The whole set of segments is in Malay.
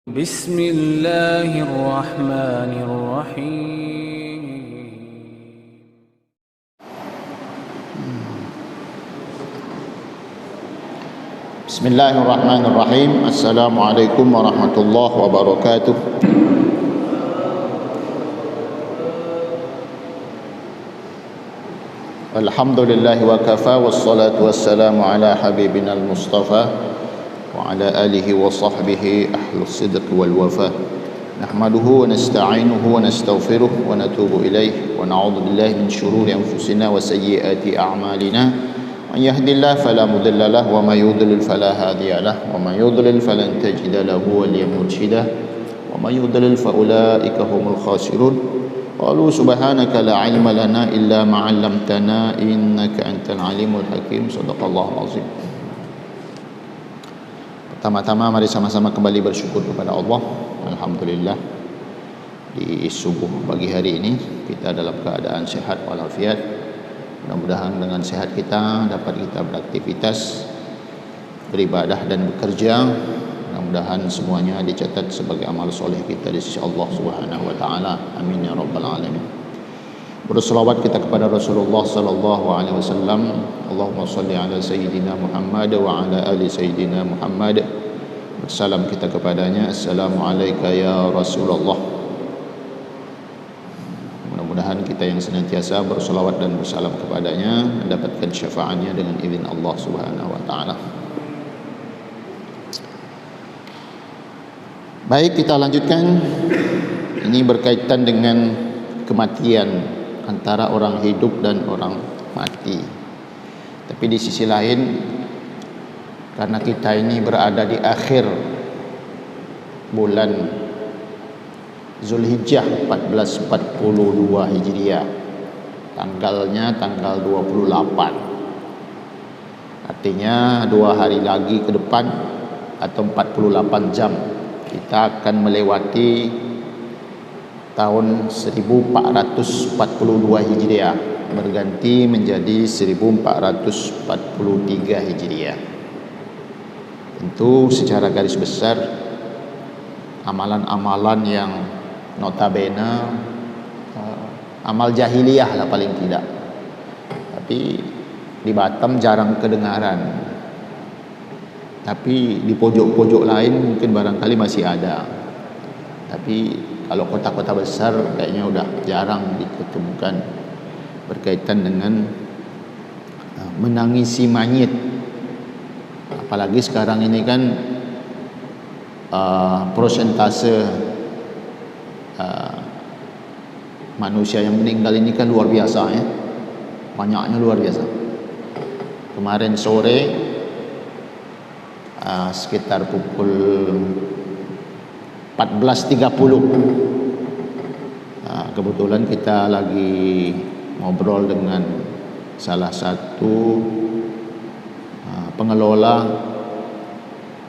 بسم الله الرحمن الرحيم. Bismillahirrahmanirrahim. Assalamualaikum warahmatullahi wabarakatuh. Alhamdulillah wa kafa, wassalatu wassalamu ala habibina al-mustafa wa ala alihi wa sahbihi ahlus sidq wal wafa. Nahmaduhu wa nasta'inuhu wa nastaghfiruh wa natubu ilayh wa na'udzu billahi min shururi anfusina wa sayyiati a'malina. من يهد الله فلا مضل له ومن يضلل فلا هادي له ومن يضلل فلن تجد له وليا مرشدا ومن يضلل فأولئك هم الخاسرون. قالوا سبحانك لا علم لنا إلا ما علمتنا إنك أنت العليم الحكيم. صدق الله العظيم. Pertama-tama mari sama-sama kembali bersyukur kepada Allah. Alhamdulillah, di subuh pagi hari ini kita dalam keadaan sehat walafiat. Mudah-mudahan dengan sehat kita dapat kita beraktivitas, beribadah dan bekerja. Mudah-mudahan semuanya dicatat sebagai amal soleh kita di sisi Allah Subhanahu wa taala. Amin ya rabbal alamin. Berselawat kita kepada Rasulullah sallallahu alaihi wasallam. Allahumma shalli ala sayyidina Muhammad wa ala ali sayyidina Muhammad. Bersalam kita kepadanya, assalamu alayka ya Rasulullah. Mudah-mudahan kita yang senantiasa berselawat dan bersalam kepadanya mendapatkan syafaatnya dengan izin Allah Subhanahu wa taala. Baik, kita lanjutkan. Ini berkaitan dengan kematian antara orang hidup dan orang mati. Tapi di sisi lain, karena kita ini berada di akhir bulan Zulhijjah 1442 Hijriah, tanggalnya tanggal 28, artinya 2 hari lagi ke depan atau 48 jam kita akan melewati tahun 1442 Hijriah, berganti menjadi 1443 Hijriah. Tentu secara garis besar amalan-amalan yang notabene amal jahiliyah lah paling tidak, tapi di Batam jarang kedengaran, tapi di pojok-pojok lain mungkin barangkali masih ada. Tapi kalau kota-kota besar kayaknya udah jarang ditemukan berkaitan dengan menangisi mayit. Apalagi sekarang ini kan prosentase manusia yang meninggal ini kan luar biasa ya. Banyaknya luar biasa. Kemarin sore sekitar pukul 14.30 kebetulan kita lagi ngobrol dengan salah satu pengelola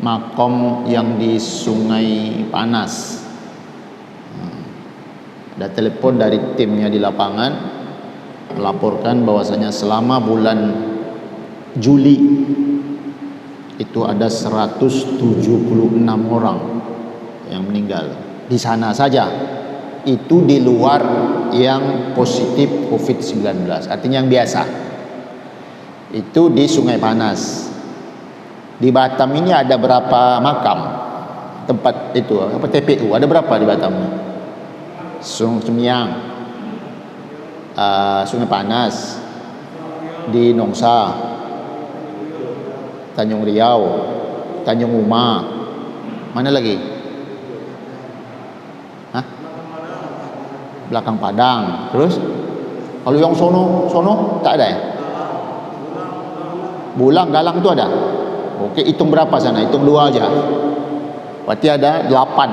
makom yang di Sungai Panas. Ada telepon dari timnya di lapangan melaporkan bahwasanya selama bulan Juli itu ada 176 orang yang meninggal di sana saja. Itu di luar yang positif COVID-19, artinya yang biasa. Itu di Sungai Panas. Di Batam ini ada berapa makam tempat itu, apa TPU, ada berapa di Batam? Sungai Semiang, Sungai Panas, di Nongsa, Tanjung Riau, Tanjung Uma, mana lagi? Hah? Belakang Padang. Terus kalau yang sono tak ada ya? Bulang Galang itu ada. Oke, hitung berapa sana? Hitung 2 aja. Berarti ada 8.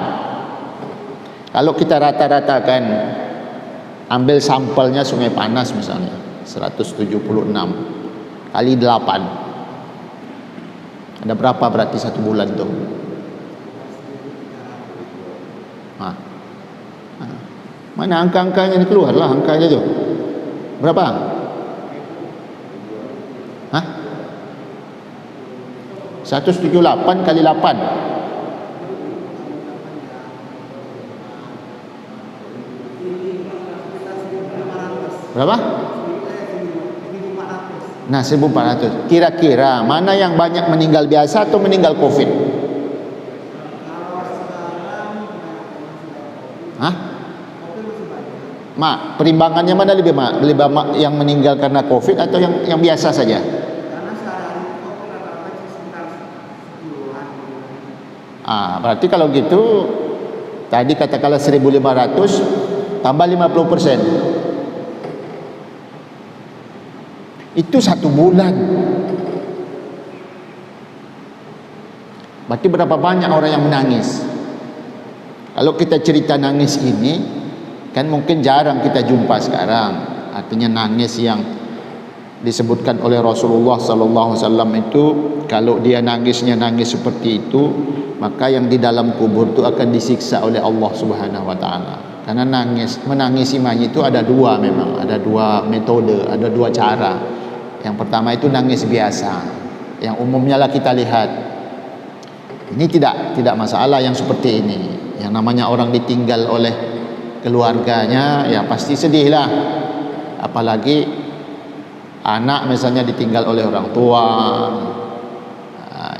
Kalau kita rata-ratakan, ambil sampelnya Sungai Panas misalnya 176 kali 8, ada berapa berarti 1 bulan tuh? Mana angka-angkanya ini, keluarlah angkanya tuh. Berapa? Hah? 178 kali 8 Berapa? Nah, 1.400. Kira-kira mana yang banyak meninggal biasa atau meninggal COVID? Hah? Perimbangannya mana lebih banyak yang meninggal karena COVID atau yang biasa saja? Berarti kalau gitu tadi katakanlah 1.500 tambah 50%. Itu 1 bulan. Berarti berapa banyak orang yang menangis? Kalau kita cerita nangis ini kan mungkin jarang kita jumpa sekarang. Artinya nangis yang disebutkan oleh Rasulullah sallallahu alaihi wasallam itu, kalau dia nangisnya nangis seperti itu, maka yang di dalam kubur itu akan disiksa oleh Allah Subhanahu wa taala. Karena menangisi mayit itu ada dua, memang ada dua metode, ada dua cara. Yang pertama itu nangis biasa, yang umumnya lah kita lihat. Ini tidak masalah yang seperti ini. Yang namanya orang ditinggal oleh keluarganya, ya pasti sedih lah. Apalagi anak misalnya ditinggal oleh orang tua,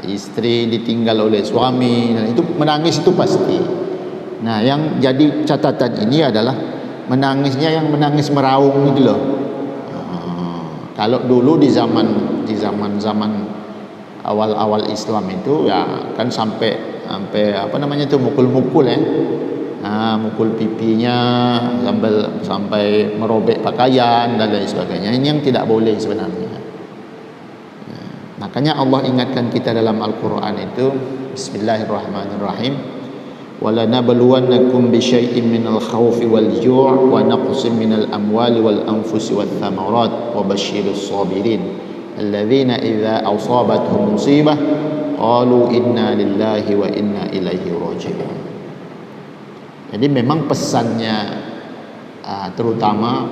istri ditinggal oleh suami, dan itu menangis itu pasti. Nah, yang jadi catatan ini adalah menangisnya yang menangis meraung gitu loh. Kalau dulu di zaman awal Islam itu ya kan sampai apa namanya itu mukul-mukul ya. Mukul pipinya sampai merobek pakaian dan lain sebagainya. Ini yang tidak boleh sebenarnya. Makanya Allah ingatkan kita dalam Al-Qur'an itu, Bismillahirrahmanirrahim. وَلَنَبْلُوَنَّكُمْ بِشَيْءٍ مِّنَ الْخَوْفِ وَالْجُوعِ وَنَقْصٍ مِّنَ الْأَمْوَالِ وَالْأَنفُسِ وَالثَّمَرَاتِ وَبَشِّرِ الصَّابِرِينَ الَّذِينَ إِذَا أَصَابَتْهُمْ مُصِيبَةٌ قَالُوا إِنَّا لِلَّهِ وَإِنَّا إِلَيْهِ رَاجِعُونَ. Jadi memang pesannya terutama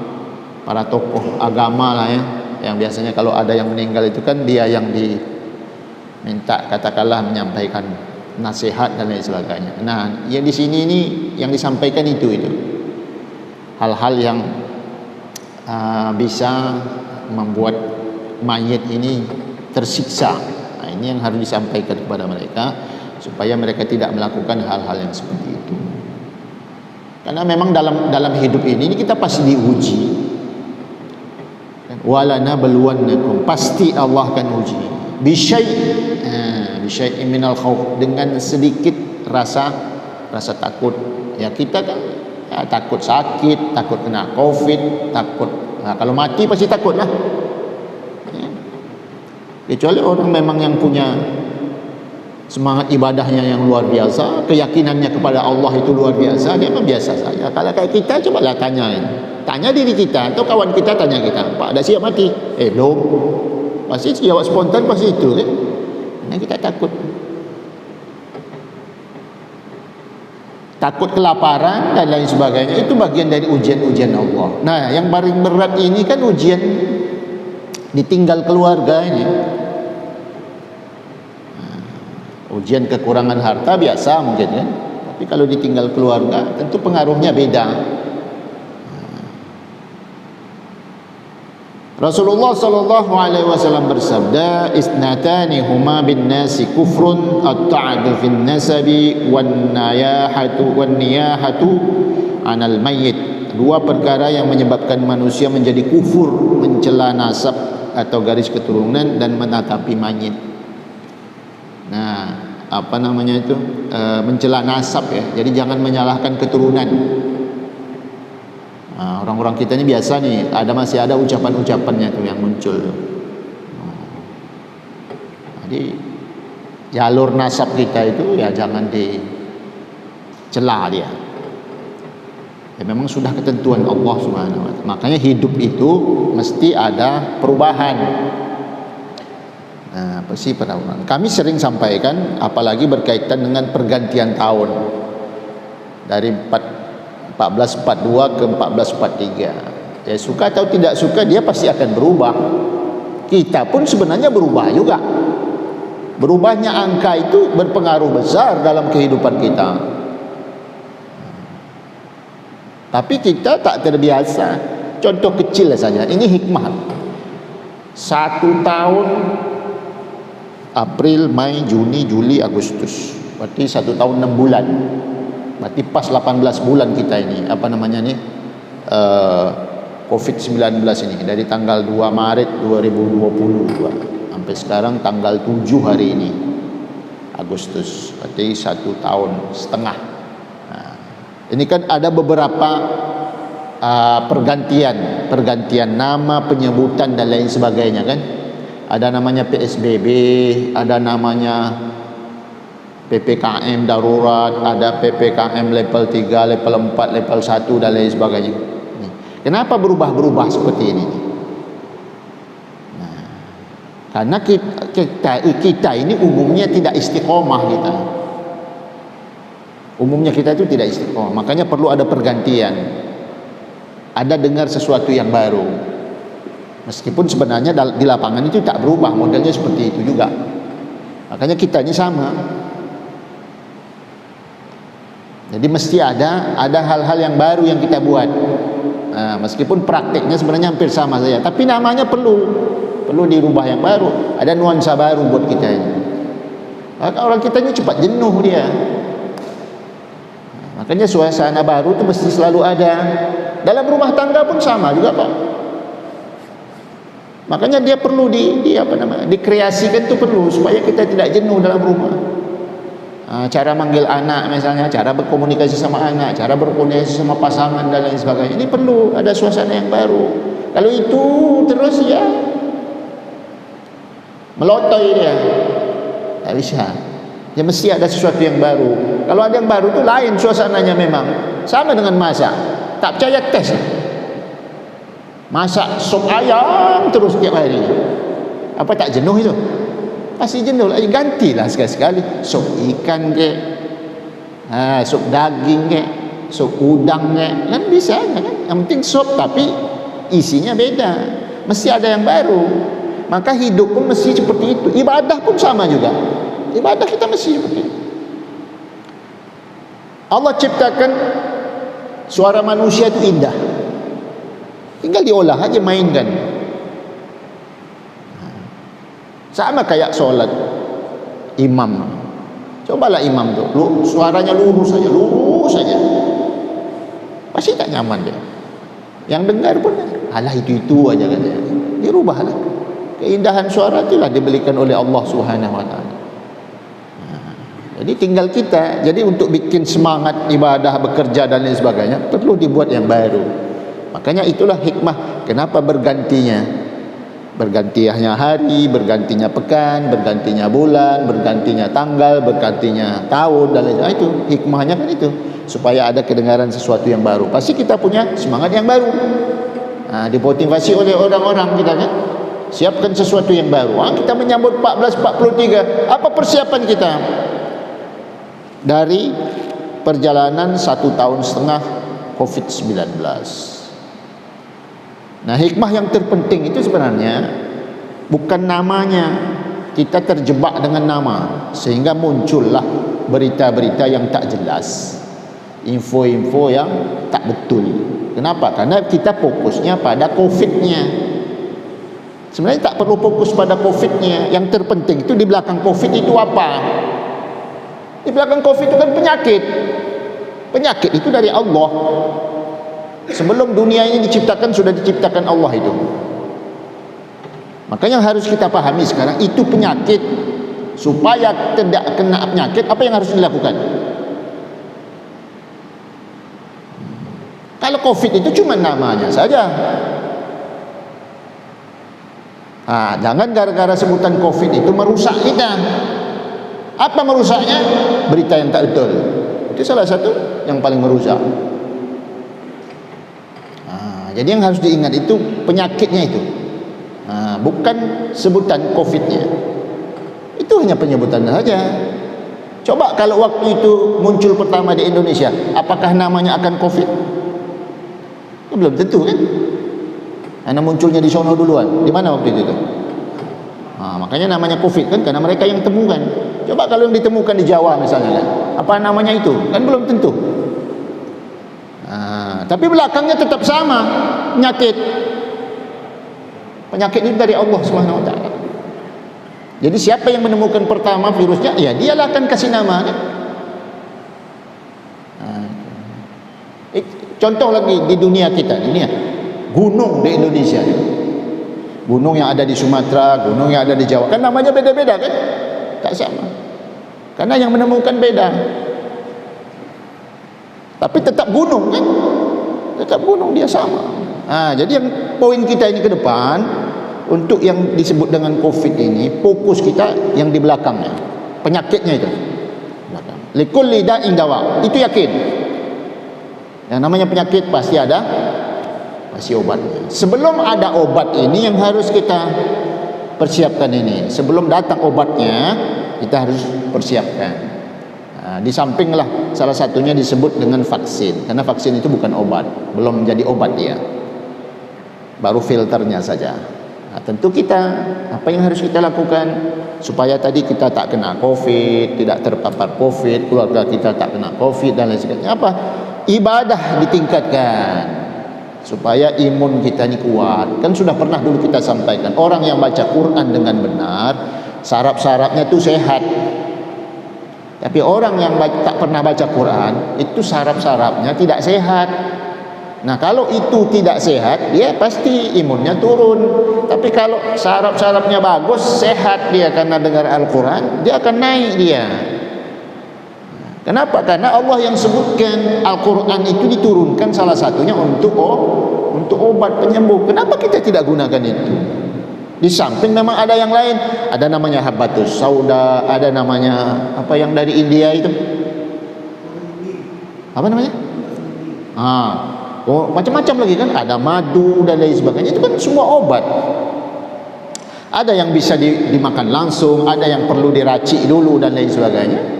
para tokoh agama lah ya, yang biasanya kalau ada yang meninggal itu kan dia yang diminta katakanlah menyampaikan nasihat dan lain sebagainya. Nah, yang di sini ini yang disampaikan itu hal-hal yang bisa membuat mayit ini tersiksa. Nah, ini yang harus disampaikan kepada mereka supaya mereka tidak melakukan hal-hal yang seperti itu. Karena memang dalam hidup ini kita pasti diuji. Walana beluannakum, pasti Allah akan uji. Bisyai'in minal khauf, dengan sedikit rasa takut. Ya kita kan ya, takut sakit, takut kena COVID, takut. Nah, kalau mati pasti takut lah. Ya. Kecuali orang memang yang punya semangat ibadahnya yang luar biasa, keyakinannya kepada Allah itu luar biasa, dia mah biasa saja. Kalau kayak kita cobalah tanya diri kita atau kawan kita, tanya kita, Pak ada siap mati? Belum. Pasti jawab spontan pasti itu kan. Nah, kita takut kelaparan dan lain sebagainya, itu bagian dari ujian-ujian Allah. Nah, yang paling berat ini kan ujian ditinggal keluarga ini. Ujian kekurangan harta biasa mungkin kan, tapi kalau ditinggal keluarga tentu pengaruhnya beda. Rasulullah sallallahu alaihi wasallam bersabda, "Isnatani huma bin nasi kufrun at-ta'du fin nasabi wan niyahatu 'anal mayyit." Dua perkara yang menyebabkan manusia menjadi kufur, mencela nasab atau garis keturunan dan menatapi mayit. Nah, apa namanya itu? Mencela nasab ya. Jadi jangan menyalahkan keturunan. Orang-orang kita ini biasa nih, masih ada ucapan-ucapannya tuh yang muncul. Jadi jalur nasab kita itu ya jangan dicela dia. Ya memang sudah ketentuan Allah Subhanahu wa taala. Makanya hidup itu mesti ada perubahan. Nah, pasti perubahan. Kami sering sampaikan apalagi berkaitan dengan pergantian tahun dari 1442 ke 1443. Ya suka atau tidak suka dia pasti akan berubah. Kita pun sebenarnya berubah juga. Berubahnya angka itu berpengaruh besar dalam kehidupan kita. Tapi kita tak terbiasa. Contoh kecil saja, ini hikmah. 1 tahun, April, Mei, Juni, Juli, Agustus, berarti 1 tahun 6 bulan. Berarti pas 18 bulan kita ini, apa namanya ni, COVID-19 ini, dari tanggal 2 Maret 2020 sampai sekarang tanggal 7 hari ini Agustus, berarti 1 tahun setengah. Ini kan ada beberapa pergantian nama, penyebutan dan lain sebagainya kan. Ada namanya PSBB, ada namanya PPKM darurat, ada PPKM level 3, level 4, level 1 dan lain sebagainya. Kenapa berubah-berubah seperti ini? Karena kita ini umumnya tidak istiqomah kita. Umumnya kita itu tidak istiqomah. Makanya perlu ada pergantian. Ada dengar sesuatu yang baru. Meskipun sebenarnya di lapangan itu tak berubah, modelnya seperti itu juga. Makanya kita ini sama. Jadi mesti ada hal-hal yang baru yang kita buat. Meskipun praktiknya sebenarnya hampir sama saja, tapi namanya perlu dirubah yang baru. Ada nuansa baru buat kita ini. Maka orang kita ini cepat jenuh dia. Makanya suasana baru itu mesti selalu ada. Dalam rumah tangga pun sama juga Pak. Makanya dia perlu dikreasikan itu perlu supaya kita tidak jenuh dalam rumah. Cara manggil anak misalnya, cara berkomunikasi sama anak, cara berkomunikasi sama pasangan dan lain sebagainya. Ini perlu ada suasana yang baru. Kalau itu terus ya melotoi dia, tak bisa. Ya mesti ada sesuatu yang baru. Kalau ada yang baru itu lain suasananya memang. Sama dengan masak. Tak percaya tes. Masak sop ayam terus tiap hari. Apa tak jenuh itu? Pasti jenuh lah. Gantilah sekali-sekali. Sop ikan ke, sop daging ke, sop udang ke, kan bisa kan? Yang penting sop tapi isinya beda. Mesti ada yang baru. Maka hidup pun mesti seperti itu. Ibadah pun sama juga. Ibadah kita mesti seperti itu. Allah ciptakan suara manusia itu indah. Tinggal diolah aja, mainkan. Sama kayak solat imam. Cobalah imam tu, suaranya lurus saja. Pasti tak nyaman dia. Yang dengar pun, alah itu aja katanya. Dirubahlah. Keindahan suara itulah diberikan oleh Allah Subhanahu Wa Taala. Jadi tinggal kita. Jadi untuk bikin semangat ibadah, bekerja dan lain sebagainya, perlu dibuat yang baru. Makanya itulah hikmah kenapa bergantinya hari, bergantinya pekan, bergantinya bulan, bergantinya tanggal, bergantinya tahun dan lain sebagainya. Itu hikmahnya kan itu, supaya ada kedengaran sesuatu yang baru. Pasti kita punya semangat yang baru. Dimotivasi oleh orang-orang kita kan. Siapkan sesuatu yang baru. Kita menyambut 1443. Apa persiapan kita? Dari perjalanan 1,5 tahun COVID-19. Nah, hikmah yang terpenting itu sebenarnya bukan namanya. Kita terjebak dengan nama sehingga muncullah berita-berita yang tak jelas, info-info yang tak betul. Kenapa? Karena kita fokusnya pada COVID-nya. Sebenarnya tak perlu fokus pada COVID-nya. Yang terpenting itu di belakang COVID itu apa? Di belakang COVID itu kan penyakit. Penyakit itu dari Allah. Sebelum dunia ini diciptakan, sudah diciptakan Allah itu. Makanya harus kita pahami sekarang, itu penyakit. Supaya tidak kena penyakit, apa yang harus dilakukan? Kalau COVID itu cuma namanya saja. Jangan gara-gara sebutan COVID itu merusak kita. Apa merusaknya? Berita yang tak betul. Itu salah satu yang paling merusak. Jadi yang harus diingat itu penyakitnya itu, bukan sebutan COVID-nya. Itu hanya penyebutan saja. Coba kalau waktu itu muncul pertama di Indonesia, apakah namanya akan COVID? Belum tentu kan? Karena munculnya di sono duluan. Di mana waktu itu? Makanya namanya COVID kan, karena mereka yang temukan. Coba kalau yang ditemukan di Jawa misalnya kan, apa namanya itu? Kan belum tentu. Tapi belakangnya tetap sama penyakit. Penyakit itu dari Allah Subhanahu wa taala. Jadi siapa yang menemukan pertama virusnya, ya dialah akan kasih nama kan. Contoh lagi di dunia kita ini ya, gunung di Indonesia, gunung yang ada di Sumatera, gunung yang ada di Jawa, kan namanya beda-beda kan, tak sama, karena yang menemukan beda. Tapi tetap gunung kan, tetap gunung dia sama. Jadi yang poin kita ini ke depan, untuk yang disebut dengan COVID ini, fokus kita yang di belakangnya, penyakitnya itu. Likulli da'in dawa, itu yakin. Yang namanya penyakit pasti obatnya. Sebelum ada obat ini yang harus kita persiapkan ini. Sebelum datang obatnya, kita harus persiapkan. Di sampinglah salah satunya disebut dengan vaksin, karena vaksin itu bukan obat, belum menjadi obat dia, baru filternya saja. Tentu kita, apa yang harus kita lakukan supaya tadi kita tak kena COVID, tidak terpapar COVID, keluarga kita tak kena COVID dan lain sebagainya. Apa? Ibadah ditingkatkan supaya imun kita ini kuat. Kan sudah pernah dulu kita sampaikan, orang yang baca Quran dengan benar, syarat-syaratnya itu sehat. Tapi orang yang tak pernah baca Quran, itu syarat-syaratnya tidak sehat. Nah, kalau itu tidak sehat, dia pasti imunnya turun. Tapi kalau syarat-syaratnya bagus, sehat dia karena dengar Al-Quran, dia akan naik dia. Kenapa? Karena Allah yang sebutkan Al-Quran itu diturunkan salah satunya untuk obat penyembuh. Kenapa kita tidak gunakan itu? Di samping memang ada yang lain, ada namanya Habbatus Sauda, ada namanya apa yang dari India itu, apa namanya? Macam-macam lagi kan, ada madu dan lain sebagainya. Itu kan semua obat. Ada yang bisa dimakan langsung, ada yang perlu diracik dulu dan lain sebagainya.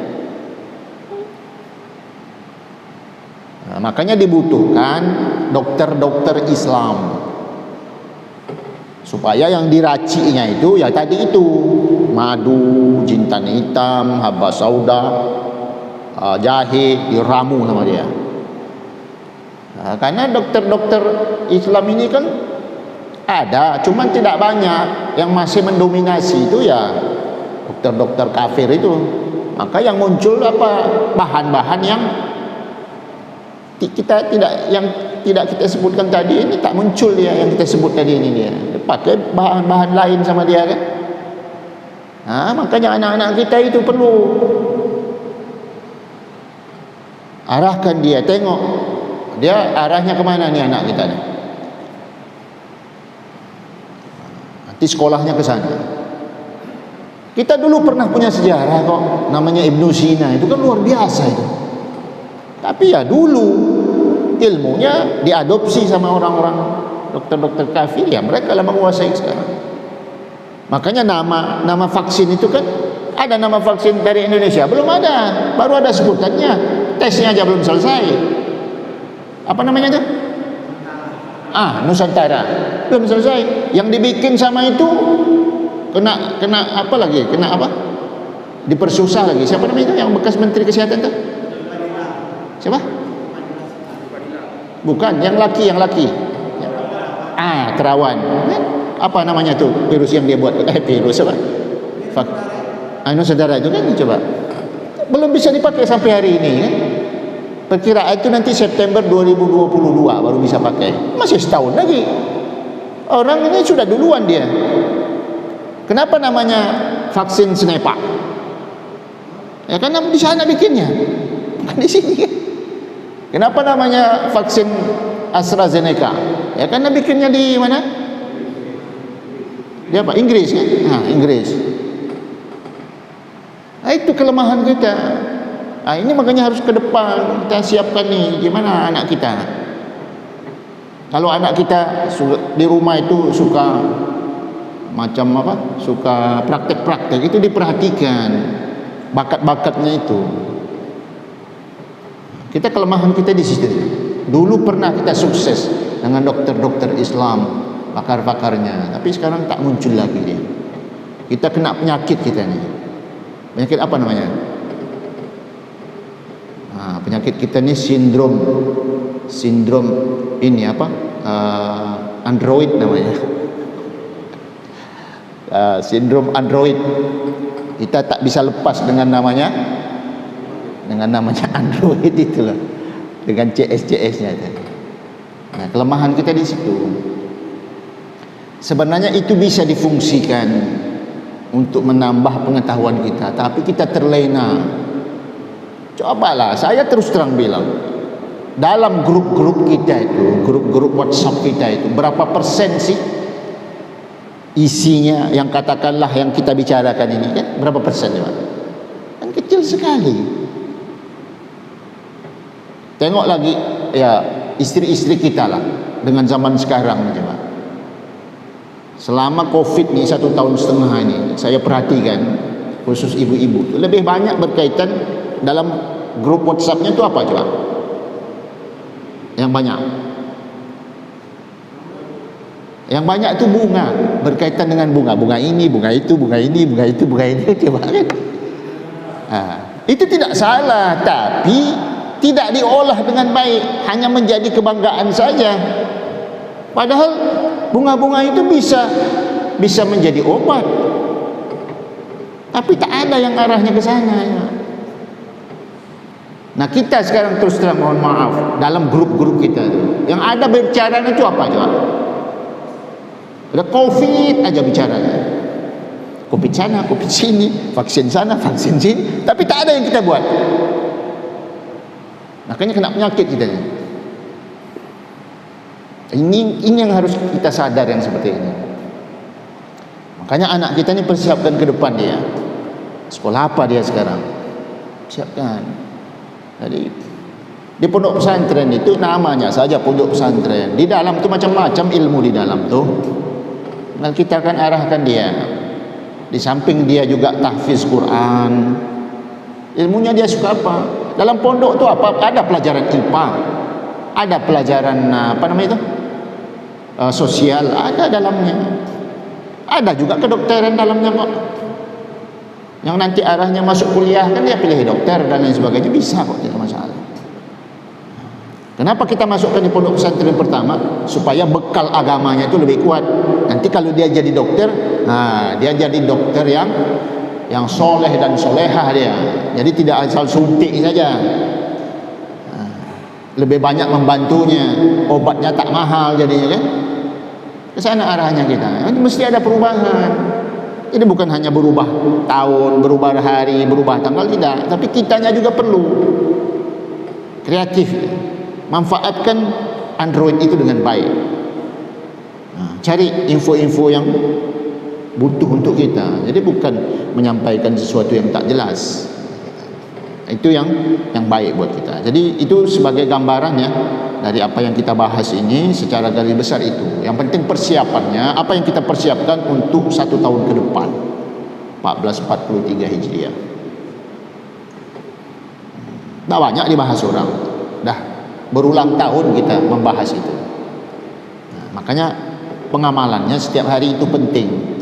Makanya dibutuhkan dokter-dokter Islam supaya yang diraciknya itu ya tadi itu madu, jintan hitam, habba sauda, jahe, diramu sama dia. Karena dokter-dokter Islam ini kan ada, cuman tidak banyak. Yang masih mendominasi itu ya dokter-dokter kafir itu. Maka yang muncul apa, bahan-bahan yang kita tidak kita sebutkan tadi ini, tak muncul dia yang kita sebut tadi ini, dia pakai bahan-bahan lain sama dia kan. Makanya anak-anak kita itu perlu arahkan dia, tengok dia arahnya kemana nih anak kita nih. Nanti sekolahnya ke sana. Kita dulu pernah punya sejarah kok, namanya Ibnu Sina, itu kan luar biasa itu. Tapi ya dulu ilmunya diadopsi sama orang-orang dokter-dokter kafir, ya mereka lah menguasai sekarang. Makanya nama vaksin itu kan ada, nama vaksin dari Indonesia belum ada, baru ada sebutannya, tesnya aja belum selesai. Apa namanya itu? Nusantara belum selesai. Yang dibikin sama itu kena apa lagi? Kena apa? Dipersusah lagi. Siapa namanya itu yang bekas Menteri Kesehatan tuh? Siapa? Bukan, yang laki. Terawan. Apa namanya tuh virus yang dia buat? Virus apa? Nusantara itu kan, coba. Belum bisa dipakai sampai hari ini kan? Perkiraan itu nanti September 2022 baru bisa pakai. Masih setahun lagi. Orang ini sudah duluan dia. Kenapa namanya vaksin Sinovac? Ya karena di sana bikinnya, bukan di sini kan. Kenapa namanya vaksin AstraZeneca? Ya karena bikinnya di mana? Di apa? Inggris kan? Inggris. Itu kelemahan kita. Ini makanya harus ke depan kita siapkan nih, gimana anak kita. Kalau anak kita di rumah itu suka macam apa? Suka praktek-praktek, itu diperhatikan bakat-bakatnya itu. Kita kelemahan kita di situ. Dulu pernah kita sukses dengan dokter-dokter Islam, pakar-pakarnya, tapi sekarang tak muncul lagi dia. Kita kena penyakit kita nih. Penyakit apa namanya? Penyakit kita ini sindrom sindrom ini apa? Android namanya. Sindrom Android. Kita tak bisa lepas dengan namanya Android itulah. Dengan CS-CS-nya. Nah, kelemahan kita di situ. Sebenarnya itu bisa difungsikan untuk menambah pengetahuan kita, tapi kita terlena. Cobalah, saya terus terang bilang, dalam grup-grup kita itu, grup-grup WhatsApp kita itu, berapa persen sih isinya yang katakanlah yang kita bicarakan ini kan? Berapa persen coba? Kan kecil sekali. Tengok lagi ya istri-istri kita lah dengan zaman sekarang coba. Selama Covid ni 1,5 tahun ini, saya perhatikan khusus ibu-ibu lebih banyak berkaitan dalam grup WhatsApp-nya itu apa coba? Yang banyak itu bunga, berkaitan dengan bunga ini, bunga itu, bunga ini, bunga itu, bunga ini, coba kan? Itu tidak salah, tapi tidak diolah dengan baik, hanya menjadi kebanggaan saja. Padahal bunga-bunga itu bisa menjadi obat, tapi tak ada yang arahnya ke sana. Nah, kita sekarang terus terang mohon maaf, dalam grup-grup kita yang ada bicara itu apa coba? Ada COVID aja bicaranya. COVID sana, COVID sini, vaksin sana, vaksin sini, tapi tak ada yang kita buat. Makanya kena penyakit kita. Ini yang harus kita sadar yang seperti ini. Makanya anak kita ini persiapkan ke depan dia. Sekolah apa dia sekarang? Siapkan. Jadi di pondok pesantren itu namanya saja pondok pesantren. Di dalam itu macam-macam ilmu di dalam tuh. Dan kita akan arahkan dia. Di samping dia juga tahfiz Quran. Ilmunya dia suka apa? Dalam pondok itu apa? Ada pelajaran IPA. Ada pelajaran apa namanya itu? Sosial ada dalamnya. Ada juga kedokteran dalamnya kok. Yang nanti arahnya masuk kuliah kan dia pilih dokter dan lain sebagainya, bisa kok, tidak masalah. Kenapa kita masukkan di pondok pesantren pertama? Supaya bekal agamanya itu lebih kuat. Nanti kalau dia jadi dokter, dia jadi dokter yang soleh dan solehah dia. Jadi tidak asal suntik saja. Lebih banyak membantunya, obatnya tak mahal jadinya kan. Ke sana arahnya kita. Mesti ada perubahan. Ini bukan hanya berubah tahun, berubah hari, berubah tanggal, tidak, tapi kitanya juga perlu kreatif. Manfaatkan Android itu dengan baik. Cari info-info yang butuh untuk kita. Jadi bukan menyampaikan sesuatu yang tak jelas. Itu yang baik buat kita. Jadi itu sebagai gambarannya dari apa yang kita bahas ini secara garis besar itu. Yang penting persiapannya, apa yang kita persiapkan untuk 1 tahun ke depan, 1443 Hijriah. Tak banyak dibahas orang. Dah berulang tahun kita membahas itu. Makanya pengamalannya setiap hari itu penting.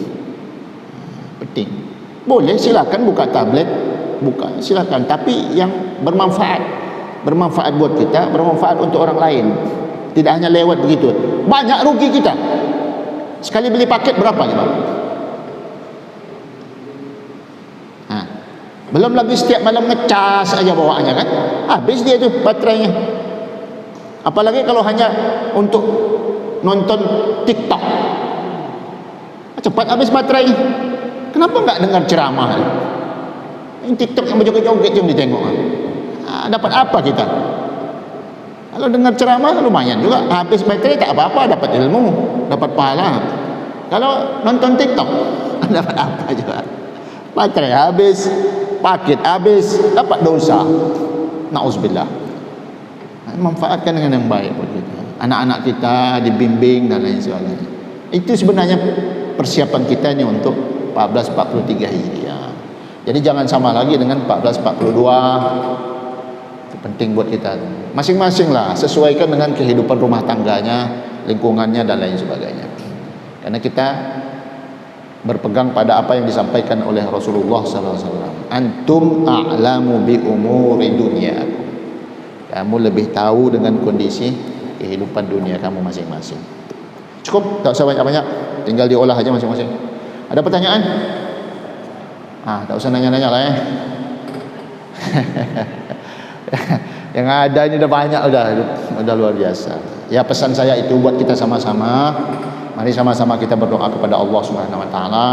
Penting. Boleh silakan buka tablet, buka silakan, tapi yang bermanfaat buat kita, bermanfaat untuk orang lain, tidak hanya lewat begitu. Banyak rugi kita. Sekali beli paket berapa coba? Belum lagi setiap malam ngecas aja bawaannya kan, habis dia tuh baterainya. Apalagi kalau hanya untuk nonton TikTok, cepat habis baterai. Kenapa enggak dengar ceramah? Ini TikTok yang berjoget-joget yang ditengok. Dapat apa kita? Kalau dengar ceramah lumayan juga, habis baterai tak apa-apa, dapat ilmu, dapat pahala. Kalau nonton TikTok dapat apa juga? Baterai habis, paket habis, dapat dosa. Nauzubillah. Manfaatkan dengan yang baik buat kita. Anak-anak kita dibimbing dan lain sebagainya. Itu sebenarnya persiapan kita ini untuk 1443 Hijriah. Jadi jangan sama lagi dengan 1442. Itu penting buat kita. Masing-masing lah, sesuaikan dengan kehidupan rumah tangganya, lingkungannya dan lain sebagainya. Karena kita berpegang pada apa yang disampaikan oleh Rasulullah SAW. Antum a'lamu bi umuri dunyakum. Kamu lebih tahu dengan kondisi kehidupan dunia kamu masing-masing. Cukup, tak usah banyak-banyak, tinggal diolah aja masing-masing. Ada pertanyaan? Tak usah nanya-nanya lah Yang ada ini udah banyak, udah luar biasa. Ya, pesan saya itu buat kita sama-sama. Mari sama-sama kita berdoa kepada Allah Subhanahu wa taala.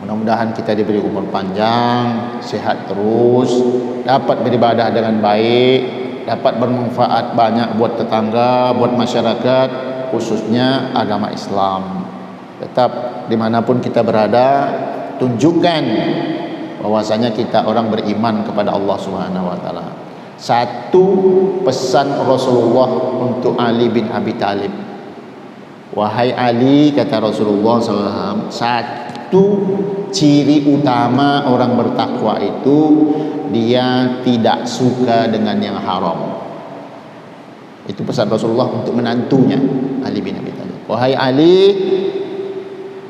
Mudah-mudahan kita diberi umur panjang, sehat terus, dapat beribadah dengan baik, dapat bermanfaat banyak buat tetangga, buat masyarakat, khususnya agama Islam. Tetap dimanapun kita berada, tunjukkan bahwasanya kita orang beriman kepada Allah Subhanahu wa taala. Satu pesan Rasulullah untuk Ali bin Abi Thalib. Wahai Ali, kata Rasulullah SAW, satu ciri utama orang bertakwa itu dia tidak suka dengan yang haram. Itu pesan Rasulullah untuk menantunya Ali bin Abi Thalib. Wahai Ali,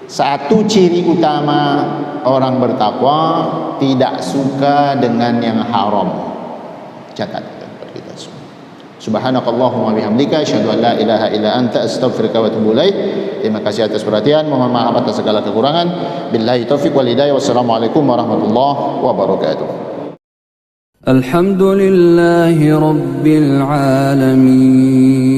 satu ciri utama orang bertakwa tidak suka dengan yang haram. Catat kita semua. Subhanakallahumma bihamdika asyhadu an la ilaha illa anta astaghfiruka wa atubu ilaik. Terima kasih atas perhatian, mohon maaf atas segala kekurangan. Billahi taufiq wal hidayah. Wassalamualaikum warahmatullahi wabarakatuh. Alhamdulillahi rabbil alamin.